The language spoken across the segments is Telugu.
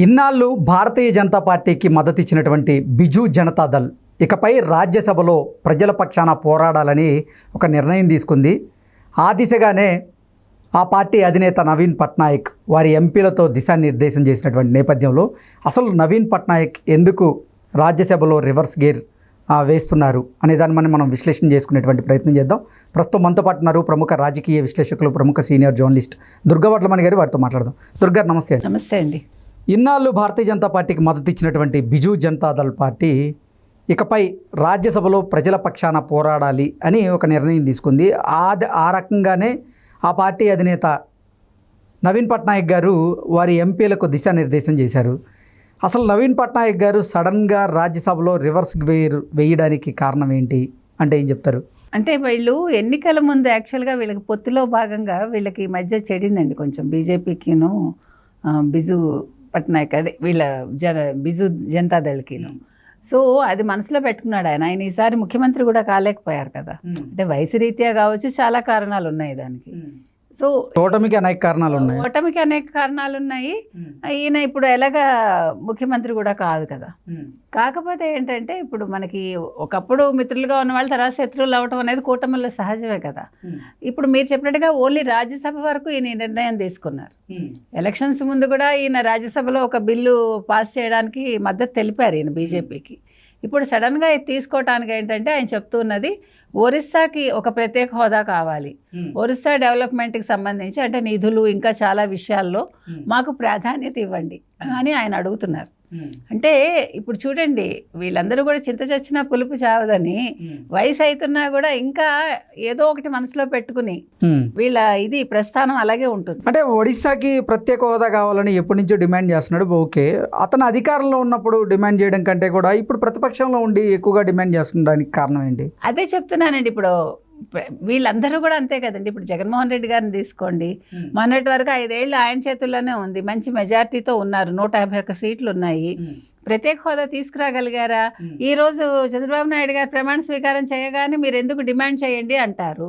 ఇన్నాళ్ళు భారతీయ జనతా పార్టీకి మద్దతు ఇచ్చినటువంటి బిజు జనతాదళ్ ఇకపై రాజ్యసభలో ప్రజల పక్షాన పోరాడాలని ఒక నిర్ణయం తీసుకుంది. ఆ దిశగానే ఆ పార్టీ అధినేత నవీన్ పట్నాయక్ వారి ఎంపీలతో దిశానిర్దేశం చేసినటువంటి నేపథ్యంలో అసలు నవీన్ పట్నాయక్ ఎందుకు రాజ్యసభలో రివర్స్ గేర్ వేస్తున్నారు అనే దాన్ని మనం విశ్లేషణ చేసుకునేటువంటి ప్రయత్నం చేద్దాం. ప్రస్తుతం మనతో పాటు ఉన్నారు ప్రముఖ రాజకీయ విశ్లేషకులు, ప్రముఖ సీనియర్ జర్నలిస్ట్ దుర్గా వడ్లమణి గారు. వారితో మాట్లాడదాం. దుర్గా, నమస్తే. నమస్తే అండి. ఇన్నాళ్ళు భారతీయ జనతా పార్టీకి మద్దతు ఇచ్చినటువంటి బిజు జనతాదళ్ పార్టీ ఇకపై రాజ్యసభలో ప్రజల పక్షాన పోరాడాలి అని ఒక నిర్ణయం తీసుకుంది. ఆ రకంగానే ఆ పార్టీ అధినేత నవీన్ పట్నాయక్ గారు వారి ఎంపీలకు దిశానిర్దేశం చేశారు. అసలు నవీన్ పట్నాయక్ గారు సడన్గా రాజ్యసభలో రివర్స్ గేర్ వేయడానికి కారణం ఏంటి అంటే ఏం చెప్తారు? అంటే వీళ్ళు ఎన్నికల ముందు యాక్చువల్గా వీళ్ళకి పొత్తులో భాగంగా వీళ్ళకి మధ్య చెడిందండి కొంచెం, బీజేపీకిను బిజు పట్నాయక్ అదే వీళ్ళ బిజు జనతాదళ్కిను. సో అది మనసులో పెట్టుకున్నాడు ఆయన ఈసారి ముఖ్యమంత్రి కూడా కాలేకపోయారు కదా. అంటే వయసు రీత్యా కావచ్చు, చాలా కారణాలు ఉన్నాయి దానికి. సో ఓటమికి అనేక కారణాలు ఉన్నాయి. ఈయన ఇప్పుడు ఎలాగా ముఖ్యమంత్రి కూడా కాదు కదా. కాకపోతే ఏంటంటే ఇప్పుడు మనకి ఒకప్పుడు మిత్రులుగా ఉన్న వాళ్ళు తర్వాత శత్రువులు అవ్వటం అనేది కూటమిలో సహజమే కదా. ఇప్పుడు మీరు చెప్పినట్టుగా ఓన్లీ రాజ్యసభ వరకు ఈయన నిర్ణయం తీసుకున్నారు. ఎలక్షన్స్ ముందు కూడా ఈయన రాజ్యసభలో ఒక బిల్లు పాస్ చేయడానికి మద్దతు తెలిపారు ఈయన బీజేపీకి. ఇప్పుడు సడన్గా ఇది తీసుకోవటానికి ఏంటంటే ఆయన చెప్తున్నది ఒరిస్సాకి ఒక ప్రత్యేక హోదా కావాలి, ఒరిస్సా డెవలప్మెంట్కి సంబంధించి అంటే నిధులు ఇంకా చాలా విషయాల్లో మాకు ప్రాధాన్యత ఇవ్వండి అని ఆయన అడుగుతున్నారు. అంటే ఇప్పుడు చూడండి, వీళ్ళందరూ కూడా చింత చచ్చినా పులుపు చావదని, వయసు అవుతున్నా కూడా ఇంకా ఏదో ఒకటి మనసులో పెట్టుకుని వీళ్ళ ఇది ప్రస్థానం అలాగే ఉంటుంది. అంటే ఒడిశాకి ప్రత్యేక హోదా కావాలని ఎప్పటి నుంచో డిమాండ్ చేస్తున్నాడు. ఓకే, అతను అధికారంలో ఉన్నప్పుడు డిమాండ్ చేయడం కంటే కూడా ఇప్పుడు ప్రతిపక్షంలో ఉండి ఎక్కువగా డిమాండ్ చేస్తుండడానికి కారణం ఏంటి? అదే చెప్తున్నానండి. ఇప్పుడు వీళ్ళందరూ కూడా అంతే కదండి. ఇప్పుడు జగన్మోహన్ రెడ్డి గారిని తీసుకోండి, మొన్నటి వరకు 5 ఏళ్ళు ఆయన చేతుల్లోనే ఉంది, మంచి మెజార్టీతో ఉన్నారు, 151 సీట్లు ఉన్నాయి. ప్రత్యేక హోదా తీసుకురాగలిగారా? ఈ రోజు చంద్రబాబు నాయుడు గారు ప్రమాణ స్వీకారం చేయగానే మీరు ఎందుకు డిమాండ్ చేయండి అంటారు.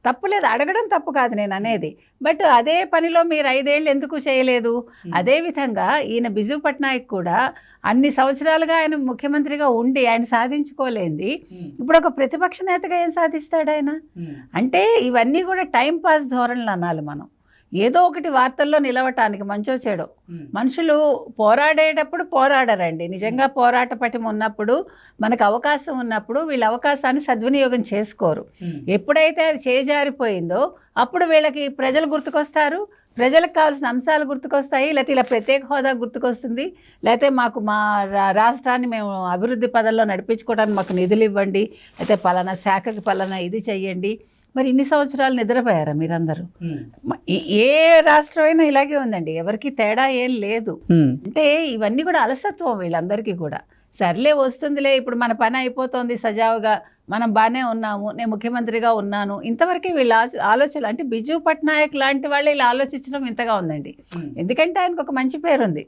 తప్పులేదు, అడగడం తప్పు కాదు నేను అనేది. బట్ అదే పనిలో మీరు 5 ఏళ్ళు ఎందుకు చేయలేదు? అదేవిధంగా ఈయన బిజు పట్నాయక్ కూడా అన్ని సంవత్సరాలుగా ఆయన ముఖ్యమంత్రిగా ఉండి ఆయన సాధించుకోలేంది ఇప్పుడు ఒక ప్రతిపక్ష నేతగా ఏం సాధిస్తాడు ఆయన? అంటే ఇవన్నీ కూడా టైం పాస్ ధోరణులు అనాలి మనం. ఏదో ఒకటి వార్తల్లో నిలవటానికి మంచో చెడో. మనుషులు పోరాడేటప్పుడు పోరాడరండి. నిజంగా పోరాట పటిమ ఉన్నప్పుడు, మనకు అవకాశం ఉన్నప్పుడు వీళ్ళ అవకాశాన్ని సద్వినియోగం చేసుకోరు. ఎప్పుడైతే అది చేజారిపోయిందో అప్పుడు వీళ్ళకి ప్రజలు గుర్తుకొస్తారు, ప్రజలకు కావాల్సిన అంశాలు గుర్తుకొస్తాయి, లేకపోతే ఇలా ప్రత్యేక హోదా గుర్తుకొస్తుంది, లేకపోతే మాకు మా రాష్ట్రాన్ని మేము అభివృద్ధి పదంలో నడిపించుకోవడానికి మాకు నిధులు ఇవ్వండి, లేకపోతే పలానా శాఖకి పలానా ఇది చెయ్యండి. మరి ఇన్ని సంవత్సరాలు నిద్రపోయారా మీరందరూ? ఏ రాష్ట్రమైనా ఇలాగే ఉందండి, ఎవరికి తేడా ఏం లేదు. అంటే ఇవన్నీ కూడా అలసత్వం వీళ్ళందరికీ కూడా. సర్లే వస్తుందిలే, ఇప్పుడు మన పని అయిపోతుంది సజావుగా, మనం బాగానే ఉన్నాము, నేను ముఖ్యమంత్రిగా ఉన్నాను, ఇంతవరకే వీళ్ళ ఆలోచనలు. అంటే బిజు పట్నాయక్ లాంటి వాళ్ళు ఇలా ఆలోచించడం ఇంతగా ఉందండి. ఎందుకంటే ఆయనకు ఒక మంచి పేరుంది.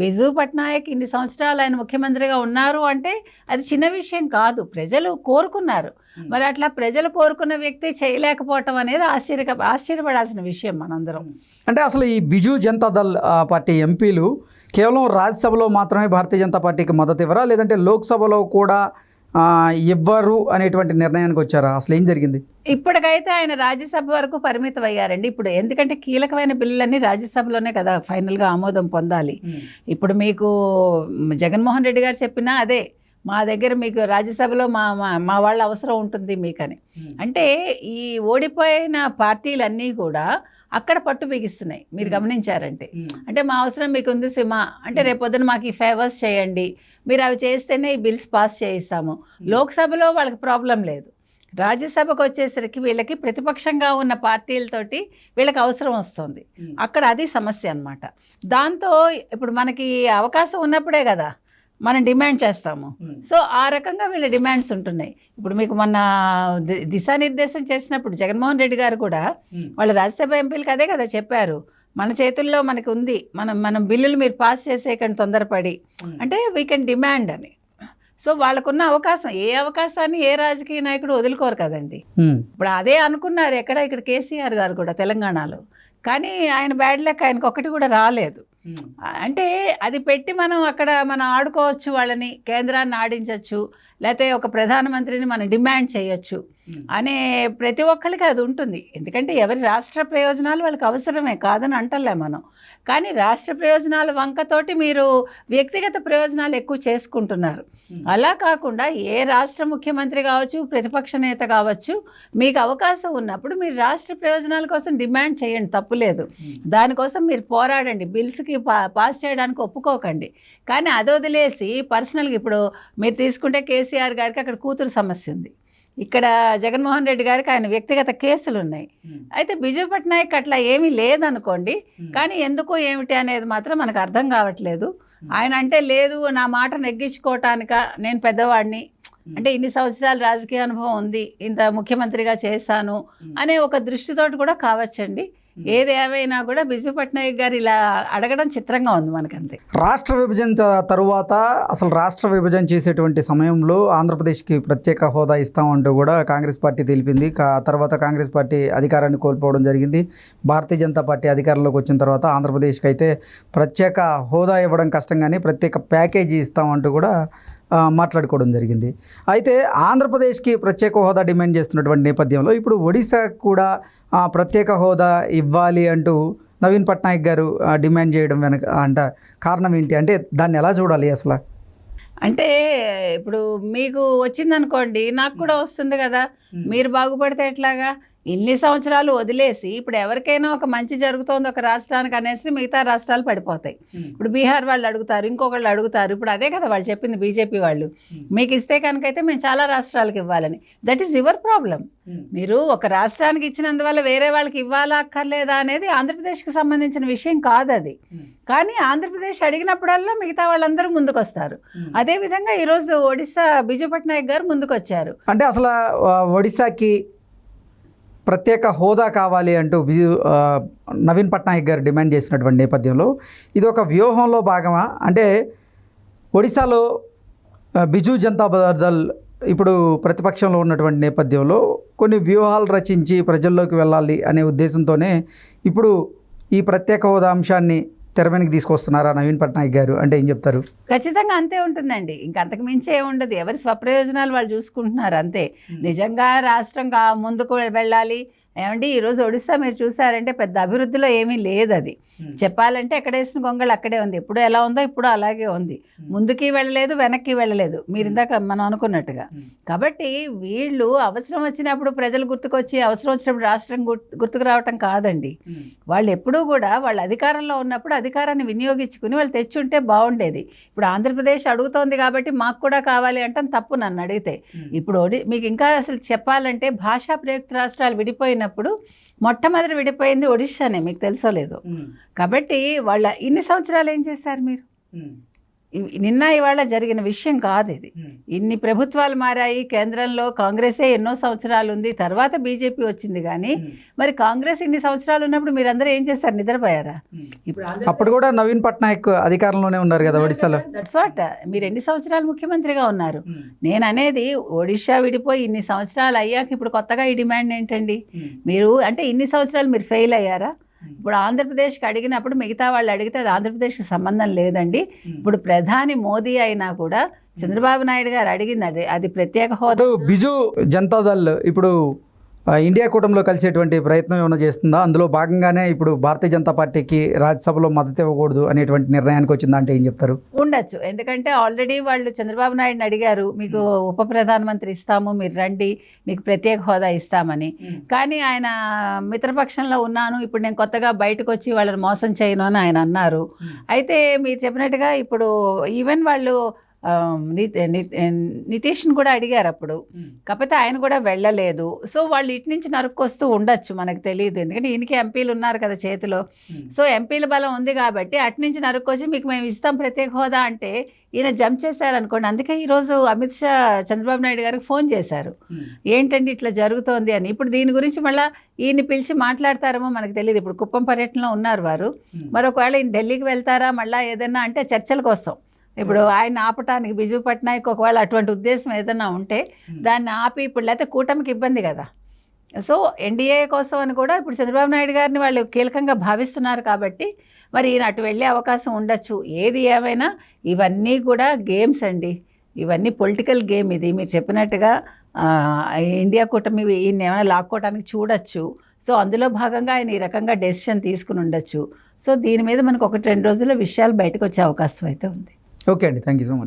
బిజు పట్నాయక్ ఇన్ని సంవత్సరాలు ఆయన ముఖ్యమంత్రిగా ఉన్నారు అంటే అది చిన్న విషయం కాదు, ప్రజలు కోరుకున్నారు. మరి అట్లా ప్రజలు కోరుకున్న వ్యక్తి చేయలేకపోవటం అనేది ఆశ్చర్యపడాల్సిన విషయం మనందరం. అంటే అసలు ఈ బిజు జనతాదళ్ పార్టీ ఎంపీలు కేవలం రాజ్యసభలో మాత్రమే భారతీయ జనతా పార్టీకి మద్దతు ఇవ్వరా, లేదంటే లోక్సభలో కూడా ఇవ్వరు అనేటువంటి నిర్ణయానికి వచ్చారా? అసలు ఏం జరిగింది? ఇప్పటికైతే ఆయన రాజ్యసభ వరకు పరిమితం అయ్యారండి. ఇప్పుడు ఎందుకంటే కీలకమైన బిల్లులన్నీ రాజ్యసభలోనే కదా ఫైనల్గా ఆమోదం పొందాలి. ఇప్పుడు మీకు జగన్మోహన్ రెడ్డి గారు చెప్పినా అదే, మా దగ్గర మీకు రాజ్యసభలో మా వాళ్ళ అవసరం ఉంటుంది మీకని. అంటే ఈ ఓడిపోయిన పార్టీలన్నీ కూడా అక్కడ పట్టు బిగిస్తున్నాయి, మీరు గమనించారంటే. అంటే మా అవసరం మీకు ఉంది సిమా అంటే రేపొద్దున మాకు ఈ ఫేవర్స్ చేయండి, మీరు అవి చేస్తేనే ఈ బిల్స్ పాస్ చేయిస్తాము. లోక్సభలో వాళ్ళకి ప్రాబ్లం లేదు, రాజ్యసభకు వచ్చేసరికి వీళ్ళకి ప్రతిపక్షంగా ఉన్న పార్టీలతోటి వీళ్ళకి అవసరం వస్తుంది. అక్కడ అది సమస్య అన్నమాట. దాంతో ఇప్పుడు మనకి అవకాశం ఉన్నప్పుడే కదా మనం డిమాండ్ చేస్తాము. సో ఆ రకంగా వీళ్ళ డిమాండ్స్ ఉంటున్నాయి. ఇప్పుడు మీకు మొన్న దిశానిర్దేశం చేసినప్పుడు జగన్మోహన్ రెడ్డి గారు కూడా వాళ్ళ రాజ్యసభ ఎంపీలకు అదే కదా చెప్పారు, మన చేతుల్లో మనకు ఉంది, మనం బిల్లులు మీరు పాస్ చేసేయకండి తొందరపడి, అంటే వీ కెన్ డిమాండ్ అని. సో వాళ్ళకున్న అవకాశం, ఏ అవకాశాన్ని ఏ రాజకీయ నాయకుడు వదులుకోరు కదండి. ఇప్పుడు అదే అనుకున్నారు ఇక్కడ కేసీఆర్ గారు కూడా తెలంగాణలో. కానీ ఆయన బ్యాడ్ లక్, ఆయనకు ఒకటి కూడా రాలేదు. అంటే అది పెట్టి మనం ఆడుకోవచ్చు, వాళ్ళని కేంద్రాన్ని ఆడించవచ్చు, లేకపోతే ఒక ప్రధానమంత్రిని మనం డిమాండ్ చేయొచ్చు అనే ప్రతి ఒక్కరికి అది ఉంటుంది. ఎందుకంటే ఎవరి రాష్ట్ర ప్రయోజనాలు వాళ్ళకి అవసరమే, కాదని అంటలే మనం. కానీ రాష్ట్ర ప్రయోజనాల వంకతోటి మీరు వ్యక్తిగత ప్రయోజనాలు ఎక్కువ చేసుకుంటున్నారు. అలా కాకుండా ఏ రాష్ట్ర ముఖ్యమంత్రి కావచ్చు, ప్రతిపక్ష నేత కావచ్చు, మీకు అవకాశం ఉన్నప్పుడు మీరు రాష్ట్ర ప్రయోజనాల కోసం డిమాండ్ చేయండి, తప్పులేదు. దానికోసం మీరు పోరాడండి, బిల్స్కి పాస్ చేయడానికి ఒప్పుకోకండి. కానీ అది వదిలేసి పర్సనల్గా ఇప్పుడు మీరు తీసుకుంటే కేసీఆర్ గారికి అక్కడ కూతురు సమస్య ఉంది, ఇక్కడ జగన్మోహన్ రెడ్డి గారికి ఆయన వ్యక్తిగత కేసులు ఉన్నాయి. అయితే బిజు పట్నాయక్ అట్లా ఏమీ లేదనుకోండి, కానీ ఎందుకు ఏమిటి అనేది మాత్రం మనకు అర్థం కావట్లేదు. ఆయన అంటే లేదు, నా మాట నెగ్గించుకోవటానిక, నేను పెద్దవాడిని, అంటే ఇన్ని సంవత్సరాలు రాజకీయ అనుభవం ఉంది, ఇంత ముఖ్యమంత్రిగా చేశాను అనే ఒక దృష్టితోటి కూడా కావచ్చండి. ఏది ఏమైనా కూడా బిజు పట్నాయక్ గారు ఇలా అడగడం చిత్రంగా ఉంది మనకంతే. రాష్ట్ర విభజన తరువాత అసలు రాష్ట్ర విభజన చేసేటువంటి సమయంలో ఆంధ్రప్రదేశ్కి ప్రత్యేక హోదా ఇస్తామంటూ కూడా కాంగ్రెస్ పార్టీ తెలిపింది. తర్వాత కాంగ్రెస్ పార్టీ అధికారాన్ని కోల్పోవడం జరిగింది. భారతీయ జనతా పార్టీ అధికారంలోకి వచ్చిన తర్వాత ఆంధ్రప్రదేశ్కి అయితే ప్రత్యేక హోదా ఇవ్వడం కష్టం, కానీ ప్రత్యేక ప్యాకేజీ ఇస్తామంటూ కూడా మాట్లాడుకోవడం జరిగింది. అయితే ఆంధ్రప్రదేశ్కి ప్రత్యేక హోదా డిమాండ్ చేస్తున్నటువంటి నేపథ్యంలో ఇప్పుడు ఒడిశాకు కూడా ప్రత్యేక హోదా ఇవ్వాలి అంటూ నవీన్ పట్నాయక్ గారు డిమాండ్ చేయడం వెనక కారణం ఏంటి, అంటే దాన్ని ఎలా చూడాలి అసలు? అంటే ఇప్పుడు మీకు వచ్చిందనుకోండి, నాకు కూడా వస్తుంది కదా, మీరు బాగుపడితే ఎట్లాగా? ఇన్ని సంవత్సరాలు వదిలేసి ఇప్పుడు ఎవరికైనా ఒక మంచి జరుగుతోంది ఒక రాష్ట్రానికి అనేసి మిగతా రాష్ట్రాలు పడిపోతాయి. ఇప్పుడు బీహార్ వాళ్ళు అడుగుతారు, ఇంకొకళ్ళు అడుగుతారు. ఇప్పుడు అదే కదా వాళ్ళు చెప్పింది, బీజేపీ వాళ్ళు, మీకు ఇస్తే కనుకైతే మేము చాలా రాష్ట్రాలకు ఇవ్వాలని. That is your problem. మీరు ఒక రాష్ట్రానికి ఇచ్చినందువల్ల వేరే వాళ్ళకి ఇవ్వాలా అక్కర్లేదా అనేది ఆంధ్రప్రదేశ్కి సంబంధించిన విషయం కాదు అది. కానీ ఆంధ్రప్రదేశ్ అడిగినప్పుడల్లా మిగతా వాళ్ళందరూ ముందుకు వస్తారు. అదేవిధంగా ఈరోజు ఒడిశా బిజు పట్నాయక్ గారు ముందుకు వచ్చారు. అంటే అసలు ఒడిశాకి ప్రత్యేక హోదా కావాలి అంటూ నవీన్ పట్నాయక్ గారు డిమాండ్ చేసినటువంటి నేపథ్యంలో ఇది ఒక వ్యూహంలో భాగమా? అంటే ఒడిశాలో బిజు జనతా దళ్ ఇప్పుడు ప్రతిపక్షంలో ఉన్నటువంటి నేపథ్యంలో కొన్ని వ్యూహాలు రచించి ప్రజల్లోకి వెళ్ళాలి అనే ఉద్దేశంతోనే ఇప్పుడు ఈ ప్రత్యేక హోదా అంశాన్ని తెర వెనక్కి తీసుకొస్తున్నారా నవీన్ పట్నాయక్ గారు? అంటే ఏం చెప్తారు? ఖచ్చితంగా అంతే ఉంటుందండి. ఇంక అంతకు మించి ఏముండదు. ఎవరి స్వప్రయోజనాలు వాళ్ళు చూసుకుంటున్నారు అంతే. నిజంగా రాష్ట్రం ముందుకు వెళ్ళాలి ఏమండి. ఈరోజు ఒడిశా మీరు చూసారంటే పెద్ద అభివృద్ధిలో ఏమీ లేదు. అది చెప్పాలంటే ఎక్కడేసిన గొంగళి అక్కడే ఉంది. ఎప్పుడు ఎలా ఉందో ఇప్పుడు అలాగే ఉంది. ముందుకి వెళ్ళలేదు, వెనక్కి వెళ్ళలేదు, మీరు ఇందాక మనం అనుకున్నట్టుగా. కాబట్టి వీళ్ళు అవసరం వచ్చినప్పుడు ప్రజలు గుర్తుకొచ్చి, అవసరం వచ్చినప్పుడు రాష్ట్రం గుర్తుకు రావటం కాదండి. వాళ్ళు ఎప్పుడూ కూడా వాళ్ళ అధికారంలో ఉన్నప్పుడు అధికారాన్ని వినియోగించుకుని వాళ్ళు తెచ్చుంటే బాగుండేది. ఇప్పుడు ఆంధ్రప్రదేశ్ అడుగుతోంది కాబట్టి మాకు కూడా కావాలి అంటే తప్పు నన్ను అడిగితే. ఇప్పుడు మీకు ఇంకా అసలు చెప్పాలంటే భాషా ప్రయుక్త రాష్ట్రాలు విడిపోయినప్పుడు మొట్టమొదటి విడిపోయింది ఒడిశానే, మీకు తెలుసో లేదో. కాబట్టి వాళ్ళ ఇన్ని సంవత్సరాలు ఏం చేశారు మీరు? నిన్న ఇవాళ జరిగిన విషయం కాదు ఇది. ఇన్ని ప్రభుత్వాలు మారాయి, కేంద్రంలో కాంగ్రెసే ఎన్నో సంవత్సరాలు ఉంది, తర్వాత బీజేపీ వచ్చింది. కానీ మరి కాంగ్రెస్ ఇన్ని సంవత్సరాలు ఉన్నప్పుడు మీరందరూ ఏం చేశారు? నిద్రపోయారా? ఇప్పుడు అప్పుడు కూడా నవీన్ పట్నాయక్ అధికారంలోనే ఉన్నారు కదా ఒడిశాలో. That's what. మీరు ఎన్ని సంవత్సరాలు ముఖ్యమంత్రిగా ఉన్నారు? నేను అనేది ఒడిశా విడిపోయి ఇన్ని సంవత్సరాలు అయ్యాక ఇప్పుడు కొత్తగా ఈ డిమాండ్ ఏంటండి? మీరు అంటే ఇన్ని సంవత్సరాలు మీరు ఫెయిల్ అయ్యారా? ఇప్పుడు ఆంధ్రప్రదేశ్కి అడిగినప్పుడు మిగతా వాళ్ళు అడిగితే అది ఆంధ్రప్రదేశ్కి సంబంధం లేదండి. ఇప్పుడు ప్రధాని మోదీ అయినా కూడా చంద్రబాబు నాయుడు గారు అడిగింది అది ప్రత్యేక హోదా. బిజు జనతా దళ్ ఇప్పుడు ఇండియా కూటమిలో కలిసేటువంటి ప్రయత్నం ఏమైనా చేస్తుందా? అందులో భాగంగానే ఇప్పుడు భారతీయ జనతా పార్టీకి రాజ్యసభలో మద్దతు ఇవ్వకూడదు అనేటువంటి నిర్ణయానికి వచ్చిందా అంటే ఏం చెప్తారు? ఉండొచ్చు. ఎందుకంటే ఆల్రెడీ వాళ్ళు చంద్రబాబు నాయుడుని అడిగారు, మీకు ఉప ప్రధానమంత్రి ఇస్తాము, మీరు రండి, మీకు ప్రత్యేక హోదా ఇస్తామని. కానీ ఆయన మిత్రపక్షంలో ఉన్నాను, ఇప్పుడు నేను కొత్తగా బయటకు వచ్చి వాళ్ళని మోసం చేయను అని ఆయన అన్నారు. అయితే మీరు చెప్పినట్టుగా ఇప్పుడు ఈవెన్ వాళ్ళు నితీష్ని కూడా అడిగారు అప్పుడు, కాకపోతే ఆయన కూడా వెళ్ళలేదు. సో వాళ్ళు ఇటు నుంచి నరుక్కొస్తూ ఉండొచ్చు, మనకు తెలియదు. ఎందుకంటే ఈయనకి ఎంపీలు ఉన్నారు కదా చేతిలో. సో ఎంపీల బలం ఉంది కాబట్టి అటు నుంచి నరుక్కొచ్చి మీకు మేము ఇస్తాం ప్రత్యేక హోదా అంటే ఈయన జంప్ చేశారనుకోండి. అందుకే ఈరోజు అమిత్ షా చంద్రబాబు నాయుడు గారికి ఫోన్ చేశారు, ఏంటండి ఇట్లా జరుగుతోంది అని. ఇప్పుడు దీని గురించి మళ్ళీ ఈయన్ని పిలిచి మాట్లాడతారేమో మనకు తెలియదు. ఇప్పుడు కుప్పం పర్యటనలో ఉన్నారు వారు. మరొకవేళ ఈయన ఢిల్లీకి వెళ్తారా మళ్ళీ ఏదన్నా అంటే చర్చల కోసం. ఇప్పుడు ఆయన ఆపటానికి బిజు పట్నాయక్ ఒకవేళ అటువంటి ఉద్దేశం ఏదైనా ఉంటే దాన్ని ఆపి ఇప్పుడు లేకపోతే కూటమికి ఇబ్బంది కదా. సో ఎన్డీఏ కోసం అని కూడా ఇప్పుడు చంద్రబాబు నాయుడు గారిని వాళ్ళు కీలకంగా భావిస్తున్నారు కాబట్టి మరి ఈయన అటు వెళ్ళే అవకాశం ఉండొచ్చు. ఏది ఏమైనా ఇవన్నీ కూడా గేమ్స్ అండి, ఇవన్నీ పొలిటికల్ గేమ్. ఇది మీరు చెప్పినట్టుగా ఇండియా కూటమి ఈయన ఏమైనా లాక్కోవడానికి చూడొచ్చు. సో అందులో భాగంగా ఆయన ఈ రకంగా డెసిషన్ తీసుకుని ఉండొచ్చు. సో దీని మీద మనకు 1-2 రోజుల్లో విషయాలు బయటకు వచ్చే అవకాశం అయితే ఉంది. ఓకే అండి, థ్యాంక్ యూ సో మచ్.